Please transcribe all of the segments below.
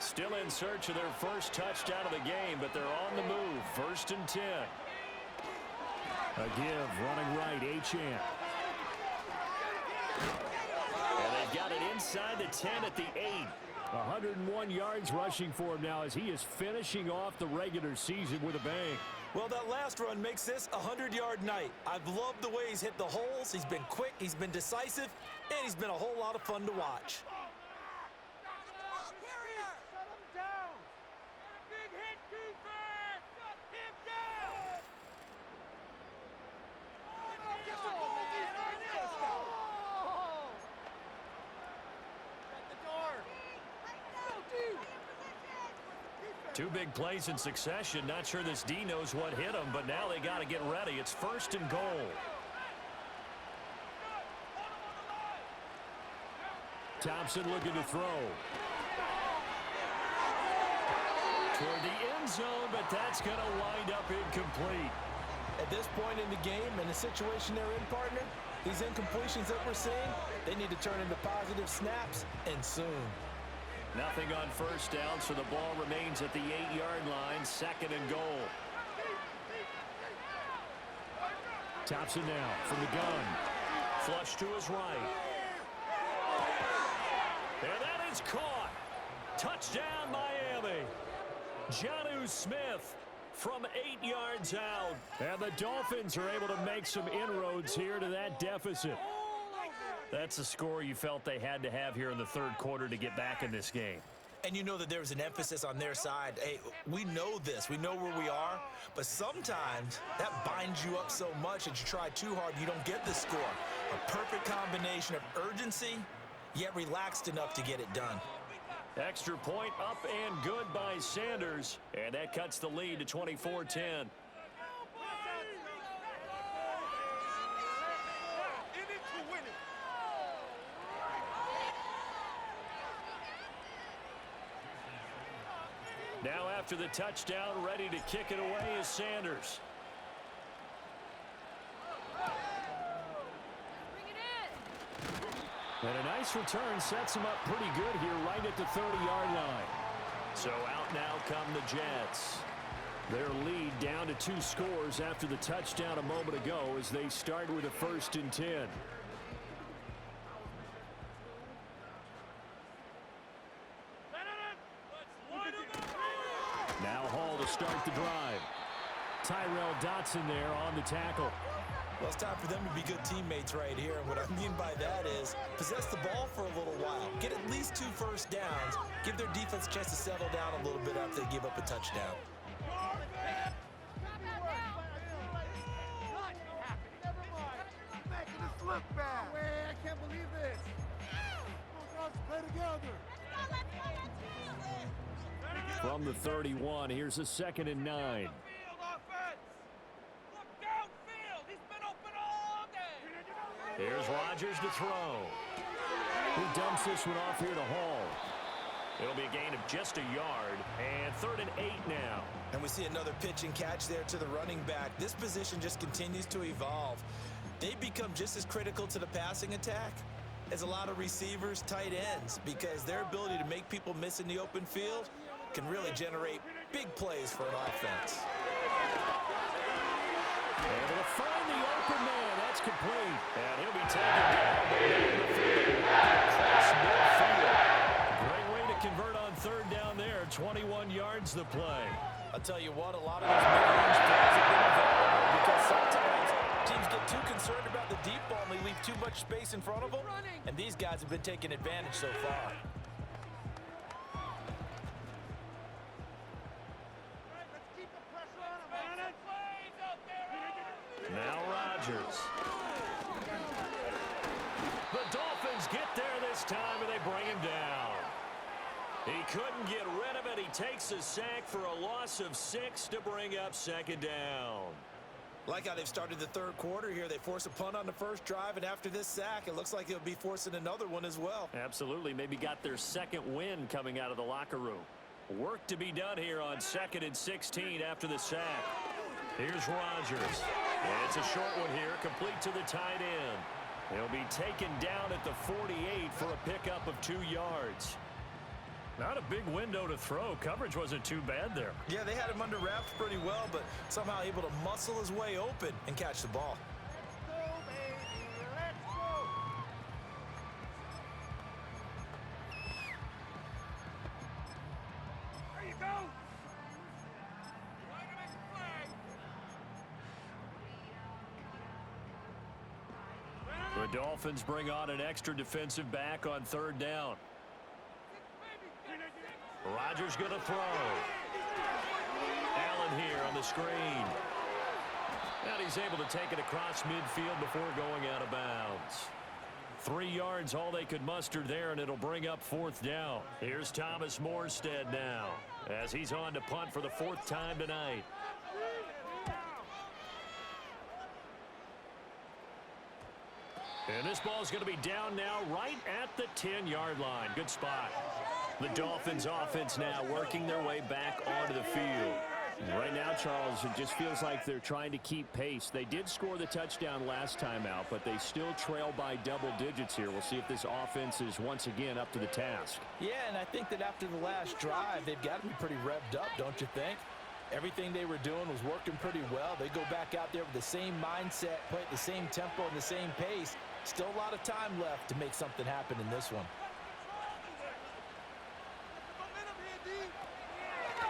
Still in search of their first touchdown of the game, but they're on the move. 1st and 10. A give, running right, Achane. And they've got it inside the 10 at the 8. 101 yards rushing for him now as he is finishing off the regular season with a bang. Well, that last run makes this a 100-yard night. I've loved the way he's hit the holes. He's been quick, he's been decisive, and he's been a whole lot of fun to watch. Two big plays in succession. Not sure this D knows what hit him, but now they got to get ready. It's 1st and goal. Thompson looking to throw. Toward the end zone, but that's going to wind up incomplete. At this point in the game and the situation they're in, partner, these incompletions that we're seeing, they need to turn into positive snaps, and soon. Nothing on 1st down, so the ball remains at the 8-yard line. 2nd and goal. Thompson now from the gun. Flush to his right. And that is caught. Touchdown, Miami. Jonnu Smith from 8 yards out. And the Dolphins are able to make some inroads here to that deficit. That's a score you felt they had to have here in the 3rd quarter to get back in this game. And you know that there was an emphasis on their side. Hey, we know this. We know where we are. But sometimes that binds you up so much that you try too hard, you don't get the score. A perfect combination of urgency, yet relaxed enough to get it done. Extra point up and good by Sanders. And that cuts the lead to 24-10. Now after the touchdown, ready to kick it away is Sanders. And a nice return sets him up pretty good here right at the 30-yard line. So out now come the Jets. Their lead down to 2 scores after the touchdown a moment ago as they start with a 1st and 10. Now Hall to start the drive. Tyrell Dotson there on the tackle. Well, it's time for them to be good teammates right here. And what I mean by that is possess the ball for a little while. Get at least 2 first downs. Give their defense a chance to settle down a little bit after they give up a touchdown. Look back. I can't believe this. Let's play together. From the 31, here's a 2nd and 9. Here's Rodgers to throw. He dumps this one off here to Hall. It'll be a gain of just a yard, and 3rd and 8 now. And we see another pitch and catch there to the running back. This position just continues to evolve. They become just as critical to the passing attack as a lot of receivers, tight ends, because their ability to make people miss in the open field can really generate big plays for an offense. Able to find the open man. That's complete. And he'll be taken down. Great way to convert on 3rd down there. 21 yards the play. I'll tell you what, a lot of those mid-range plays have been available because sometimes teams get too concerned about the deep ball and they leave too much space in front of them. And these guys have been taking advantage so far. Now Rodgers. The Dolphins get there this time, and they bring him down. He couldn't get rid of it. He takes a sack for a loss of 6 to bring up 2nd down. Like how they've started the 3rd quarter here. They force a punt on the first drive, and after this sack, it looks like they'll be forcing another one as well. Absolutely. Maybe got their 2nd win coming out of the locker room. Work to be done here on 2nd and 16 after the sack. Here's Rodgers. And it's a short one here, complete to the tight end. He'll be taken down at the 48 for a pickup of 2 yards. Not a big window to throw. Coverage wasn't too bad there. Yeah, they had him under wraps pretty well, but somehow able to muscle his way open and catch the ball. Let's go, baby. Let's go. There you go. The Dolphins bring on an extra defensive back on third down. Rodgers going to throw. Allen here on the screen. And he's able to take it across midfield before going out of bounds. 3 yards, all they could muster there, and it'll bring up fourth down. Here's Thomas Morstead now, as he's on to punt for the 4th time tonight. And this ball's going to be down now right at the 10-yard line. Good spot. The Dolphins offense now working their way back onto the field. Right now, Charles, it just feels like they're trying to keep pace. They did score the touchdown last time out, but they still trail by double digits here. We'll see if this offense is once again up to the task. Yeah, and I think that after the last drive, they've got to be pretty revved up, don't you think? Everything they were doing was working pretty well. They go back out there with the same mindset, play at the same tempo and the same pace. Still a lot of time left to make something happen in this one.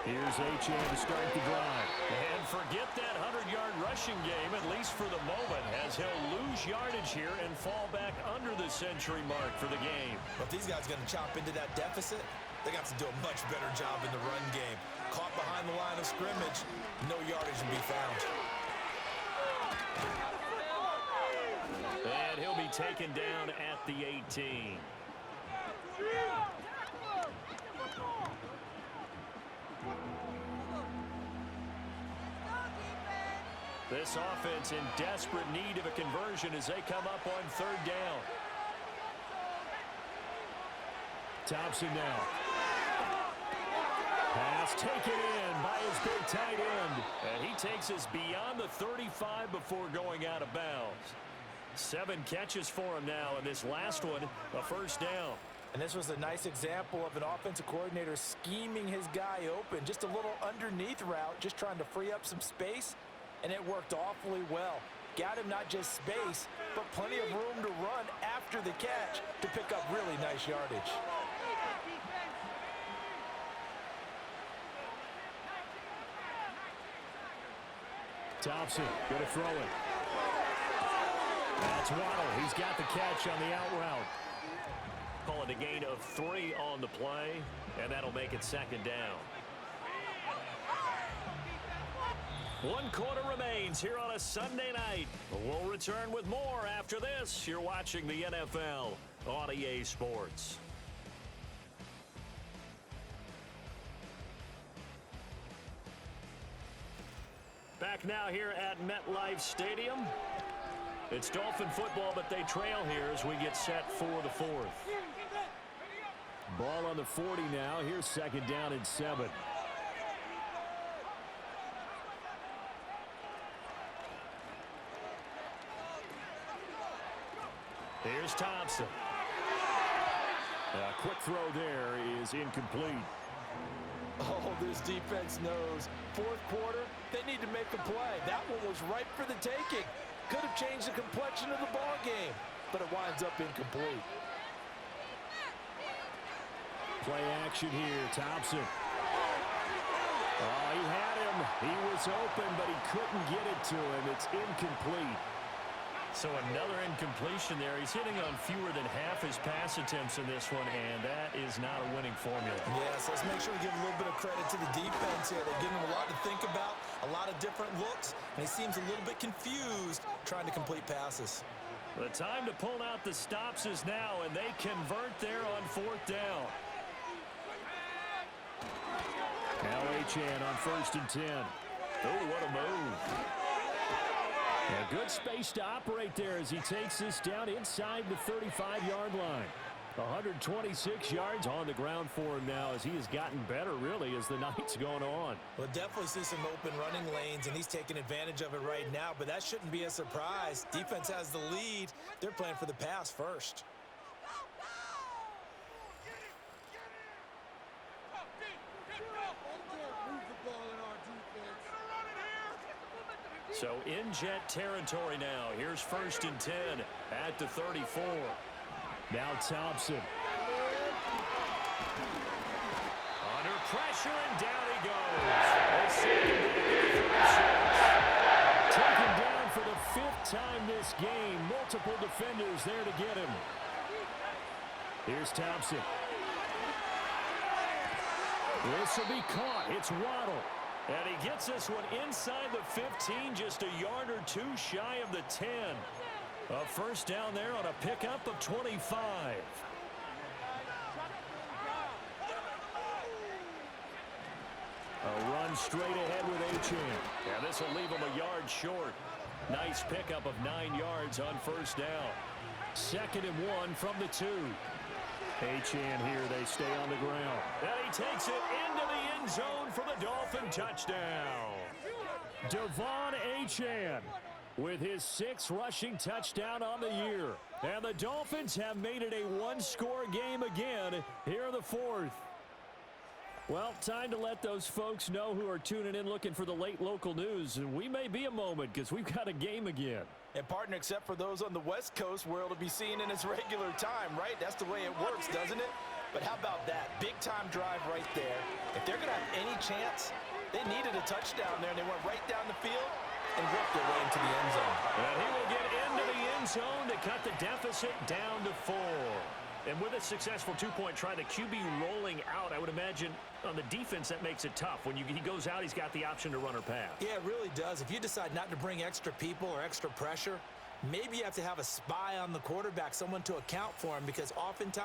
Here's Achane to start the drive. And forget that 100-yard rushing game, at least for the moment, as he'll lose yardage here and fall back under the century mark for the game. But these guys going to chop into that deficit? They got to do a much better job in the run game. Caught behind the line of scrimmage, no yardage to be found. And he'll be taken down at the 18. This offense in desperate need of a conversion as they come up on third down. Thompson now. Pass taken in by his big tight end. And he takes us beyond the 35 before going out of bounds. 7 catches for him now, and this last one, a first down. And this was a nice example of an offensive coordinator scheming his guy open. Just a little underneath route, just trying to free up some space. And it worked awfully well. Got him not just space, but plenty of room to run after the catch to pick up really nice yardage. Thompson going to throw it. That's Waddle. He's got the catch on the out route. Call it a gain of 3 on the play, and that'll make it second down. 1 quarter remains here on a Sunday night. We'll return with more after this. You're watching the NFL on EA Sports. Back now here at MetLife Stadium. It's Dolphin football, but they trail here as we get set for the 4th. Ball on the 40 now. Here's second down and 7. Here's Thompson. A quick throw there is incomplete. Oh, this defense knows. 4th quarter, they need to make a play. That one was ripe for the taking. Could have changed the complexion of the ball game, but it winds up incomplete. Play action here. Thompson. Oh, he had him. He was open, but he couldn't get it to him. It's incomplete. So another incompletion there. He's hitting on fewer than half his pass attempts in this one, and that is not a winning formula. Yes, let's make sure we give a little bit of credit to the defense here. They're giving him a lot to think about, a lot of different looks, and he seems a little bit confused trying to complete passes. The time to pull out the stops is now, and they convert there on 4th down. Now Achane on 1st and 10. Oh, what a move. A good space to operate there as he takes this down inside the 35-yard line. 126 yards on the ground for him now as he has gotten better, really, as the night's gone on. We'll definitely see some open running lanes, and he's taking advantage of it right now, but that shouldn't be a surprise. Defense has the lead. They're playing for the pass first. So in Jet territory now. Here's 1st and 10 at the 34. Now Thompson. Under pressure, and down he goes. Taken down for the 5th time this game. Multiple defenders there to get him. Here's Thompson. This will be caught. It's Waddle. And he gets this one inside the 15, just a yard or two shy of the 10. A first down there on a pickup of 25. A run straight ahead with Achane. Yeah, this will leave him a yard short. Nice pickup of 9 yards on first down. 2nd and 1 from the 2. Achane here, they stay on the ground. And he takes it into the end zone for the Dolphin touchdown. Devon Achane with his 6th rushing touchdown on the year. And the Dolphins have made it a one-score game again here in the 4th. Well, time to let those folks know who are tuning in looking for the late local news. And we may be a moment because we've got a game again. And partner, except for those on the West Coast where it'll be seen in its regular time, right? That's the way it works, doesn't it? But how about that? Big-time drive right there. If they're going to have any chance, they needed a touchdown there, and they went right down the field and worked their way into the end zone. And he will get into the end zone to cut the deficit down to 4. And with a successful two-point try, the QB rolling out, I would imagine on the defense that makes it tough. When he goes out, he's got the option to run or pass. Yeah, it really does. If you decide not to bring extra people or extra pressure, maybe you have to have a spy on the quarterback, someone to account for him, because oftentimes